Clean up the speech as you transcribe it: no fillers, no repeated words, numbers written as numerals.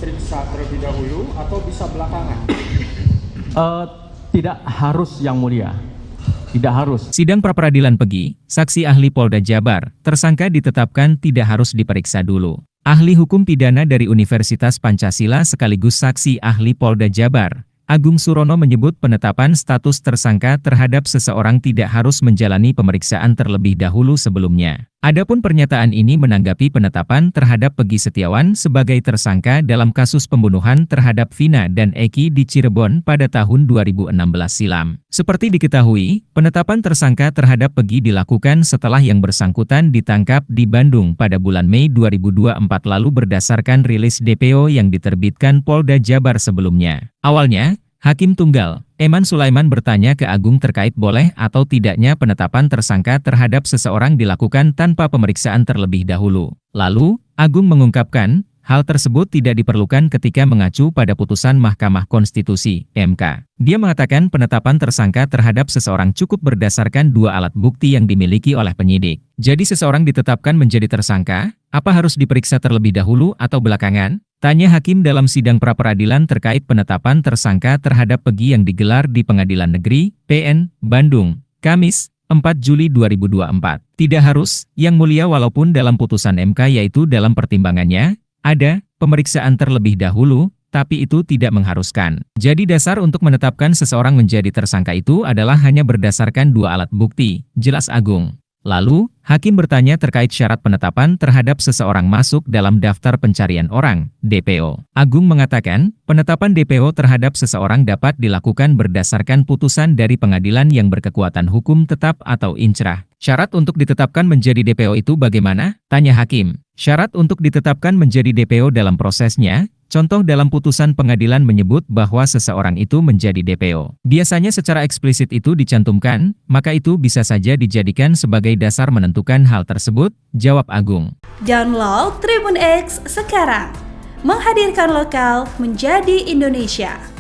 diperiksa terlebih dahulu atau bisa belakangan? Tidak harus, Yang Mulia. Tidak harus. Sidang pra-peradilan Pegi, saksi ahli Polda Jabar, tersangka ditetapkan tidak harus diperiksa dulu. Ahli hukum pidana dari Universitas Pancasila sekaligus saksi ahli Polda Jabar, Agung Surono menyebut penetapan status tersangka terhadap seseorang tidak harus menjalani pemeriksaan terlebih dahulu sebelumnya. Adapun pernyataan ini menanggapi penetapan terhadap Pegi Setiawan sebagai tersangka dalam kasus pembunuhan terhadap Vina dan Eki di Cirebon pada tahun 2016 silam. Seperti diketahui, penetapan tersangka terhadap Pegi dilakukan setelah yang bersangkutan ditangkap di Bandung pada bulan Mei 2024 lalu berdasarkan rilis DPO yang diterbitkan Polda Jabar sebelumnya. Awalnya, Hakim Tunggal, Eman Sulaiman bertanya ke Agung terkait boleh atau tidaknya penetapan tersangka terhadap seseorang dilakukan tanpa pemeriksaan terlebih dahulu. Lalu, Agung mengungkapkan, hal tersebut tidak diperlukan ketika mengacu pada putusan Mahkamah Konstitusi, MK. Dia mengatakan penetapan tersangka terhadap seseorang cukup berdasarkan dua alat bukti yang dimiliki oleh penyidik. Jadi seseorang ditetapkan menjadi tersangka, apa harus diperiksa terlebih dahulu atau belakangan? Tanya Hakim dalam sidang pra-peradilan terkait penetapan tersangka terhadap Pegi yang digelar di Pengadilan Negeri, PN, Bandung, Kamis, 4 Juli 2024. Tidak harus, Yang Mulia, walaupun dalam putusan MK yaitu dalam pertimbangannya, ada pemeriksaan terlebih dahulu, tapi itu tidak mengharuskan. Jadi dasar untuk menetapkan seseorang menjadi tersangka itu adalah hanya berdasarkan dua alat bukti, jelas Agung. Lalu, Hakim bertanya terkait syarat penetapan terhadap seseorang masuk dalam daftar pencarian orang, DPO. Agung mengatakan, penetapan DPO terhadap seseorang dapat dilakukan berdasarkan putusan dari pengadilan yang berkekuatan hukum tetap atau inkrah. Syarat untuk ditetapkan menjadi DPO itu bagaimana? Tanya Hakim. Syarat untuk ditetapkan menjadi DPO dalam prosesnya, contoh dalam putusan pengadilan menyebut bahwa seseorang itu menjadi DPO. Biasanya secara eksplisit itu dicantumkan, maka itu bisa saja dijadikan sebagai dasar menentukan hal tersebut, jawab Agung. Download Tribun X sekarang, menghadirkan lokal menjadi Indonesia.